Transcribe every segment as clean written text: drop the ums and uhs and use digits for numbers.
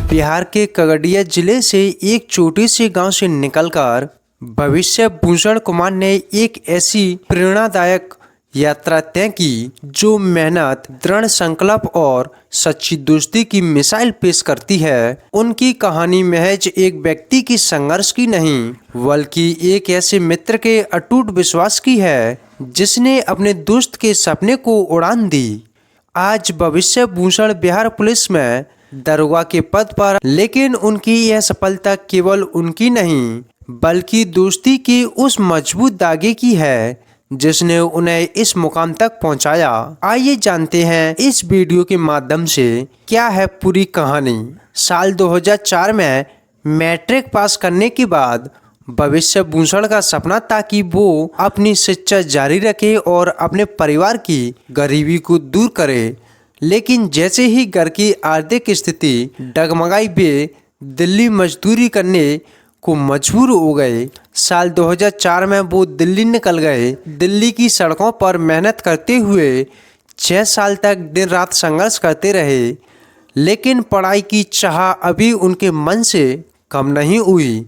बिहार के खगड़िया जिले से एक छोटे से गांव से निकलकर भविष्य भूषण कुमार ने एक ऐसी प्रेरणादायक यात्रा तय की जो मेहनत, दृढ़ संकल्प और सच्ची दोस्ती की मिसाल पेश करती है। उनकी कहानी महज एक व्यक्ति की संघर्ष की नहीं, बल्कि एक ऐसे मित्र के अटूट विश्वास की है जिसने अपने दोस्त के सपने को उड़ान दी। आज भविष्य भूषण बिहार पुलिस में दरोगा के पद पर, लेकिन उनकी यह सफलता केवल उनकी नहीं बल्कि दोस्ती की उस मजबूत धागे की है जिसने उन्हें इस मुकाम तक पहुंचाया। आइए जानते हैं इस वीडियो के माध्यम से क्या है पूरी कहानी। साल 2004 में मैट्रिक पास करने के बाद भविष्य भूषण का सपना था कि वो अपनी शिक्षा जारी रखे और अपने परिवार की गरीबी को दूर करे, लेकिन जैसे ही घर की आर्थिक स्थिति डगमगाई, वे दिल्ली मजदूरी करने को मजबूर हो गए। साल 2004 में वो दिल्ली निकल गए। दिल्ली की सड़कों पर मेहनत करते हुए 6 साल तक दिन रात संघर्ष करते रहे, लेकिन पढ़ाई की चाह अभी उनके मन से कम नहीं हुई।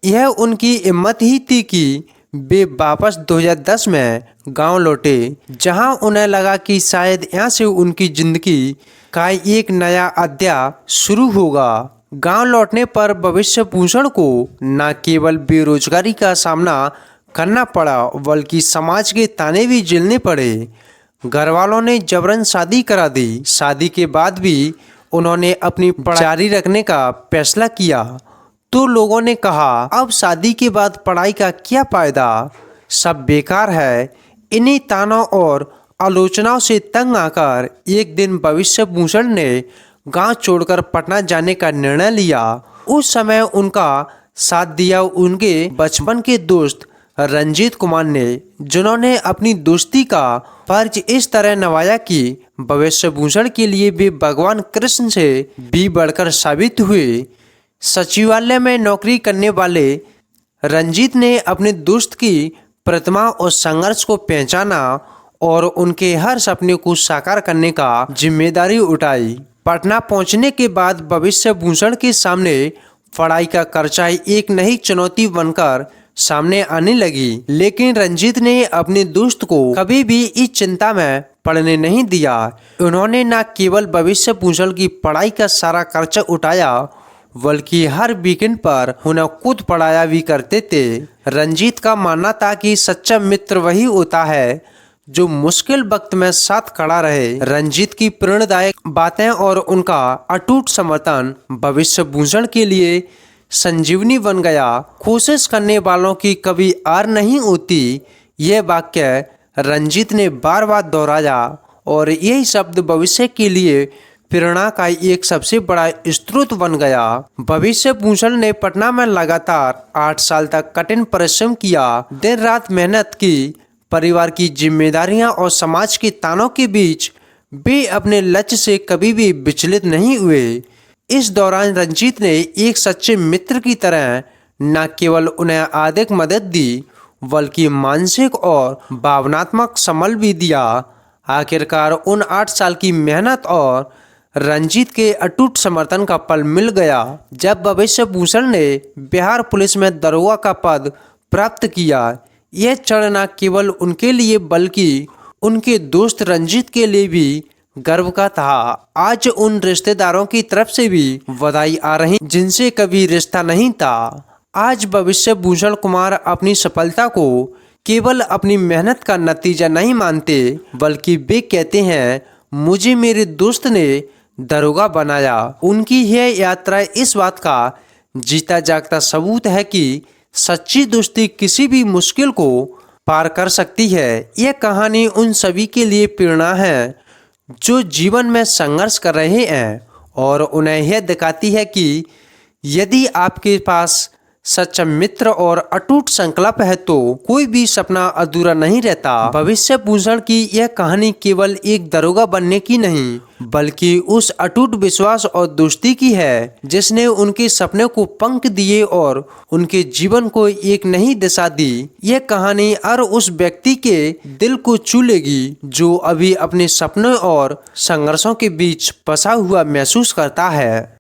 यह उनकी हिम्मत ही थी कि वे वापस 2010 में गांव लौटे, जहां उन्हें लगा कि शायद यहाँ से उनकी जिंदगी का एक नया अध्याय शुरू होगा। गांव लौटने पर भविष्य भूषण को न केवल बेरोजगारी का सामना करना पड़ा बल्कि समाज के ताने भी झेलने पड़े। घर वालों ने जबरन शादी करा दी। शादी के बाद भी उन्होंने अपनी पढ़ाई जारी रखने का फैसला किया तो लोगों ने कहा, अब शादी के बाद पढ़ाई का क्या फायदा, सब बेकार है। इन्हीं तानों और आलोचनाओं से तंग आकर एक दिन भविष्य भूषण ने गांव छोड़कर पटना जाने का निर्णय लिया। उस समय उनका साथ दिया उनके बचपन के दोस्त रंजीत कुमार ने, जिन्होंने अपनी दोस्ती का फर्ज इस तरह निभाया कि भविष्य भूषण के लिए वे भगवान कृष्ण से भी बढ़कर साबित हुए। सचिवालय में नौकरी करने वाले रंजीत ने अपने दोस्त की प्रतिभा और संघर्ष को पहचाना और उनके हर सपने को साकार करने का जिम्मेदारी उठाई। पटना पहुंचने के बाद भविष्य भूषण के सामने पढ़ाई का खर्चा एक नई चुनौती बनकर सामने आने लगी, लेकिन रंजीत ने अपने दोस्त को कभी भी इस चिंता में पड़ने नहीं दिया। उन्होंने न केवल भविष्य भूषण की पढ़ाई का सारा खर्चा उठाया बल्कि हर वीकेंड पर उन्हें खुद पढ़ाया भी करते थे। रंजीत का मानना था कि सच्चा मित्र वही होता है जो मुश्किल वक्त में साथ खड़ा रहे। रंजीत की प्रेरणादायक बातें और उनका अटूट समर्थन भविष्य भूषण के लिए संजीवनी बन गया। कोशिश करने वालों की कभी हार नहीं होती, यह वाक्य रंजीत ने बार बार दोहराया और यही शब्द भविष्य के लिए प्रेरणा का एक सबसे बड़ा स्रोत बन गया। भविष्य भूषण ने पटना में लगातार 8 साल तक कठिन परिश्रम किया, दिन रात मेहनत की। परिवार की जिम्मेदारियां और समाज के तानों के बीच वे अपने लक्ष्य से कभी भी विचलित नहीं हुए। इस दौरान रंजीत ने एक सच्चे मित्र की तरह न केवल उन्हें आर्थिक मदद दी बल्कि मानसिक और भावनात्मक संबल भी दिया। आखिरकार उन 8 साल की मेहनत और रंजीत के अटूट समर्थन का फल मिल गया जब भविष्य भूषण ने बिहार पुलिस में दरोगा का पद प्राप्त किया। यह क्षण न केवल उनके लिए बल्कि उनके दोस्त रंजीत के लिए भी गर्व का था। आज उन रिश्तेदारों की तरफ से भी बधाई आ रही जिनसे कभी रिश्ता नहीं था। आज भविष्य भूषण कुमार अपनी सफलता को केवल अपनी मेहनत का नतीजा नहीं मानते बल्कि वे कहते हैं, मुझे मेरे दोस्त ने दरोगा बनाया। उनकी यह यात्रा इस बात का जीता जागता सबूत है कि सच्ची दोस्ती किसी भी मुश्किल को पार कर सकती है। यह कहानी उन सभी के लिए प्रेरणा है जो जीवन में संघर्ष कर रहे हैं और उन्हें यह दिखाती है कि यदि आपके पास सच्चा मित्र और अटूट संकल्प है तो कोई भी सपना अधूरा नहीं रहता। भविष्य भूषण की यह कहानी केवल एक दरोगा बनने की नहीं बल्कि उस अटूट विश्वास और दोस्ती की है जिसने उनके सपने को पंख दिए और उनके जीवन को एक नई दिशा दी। यह कहानी हर उस व्यक्ति के दिल को छू लेगी जो अभी अपने सपनों और संघर्षों के बीच फंसा हुआ महसूस करता है।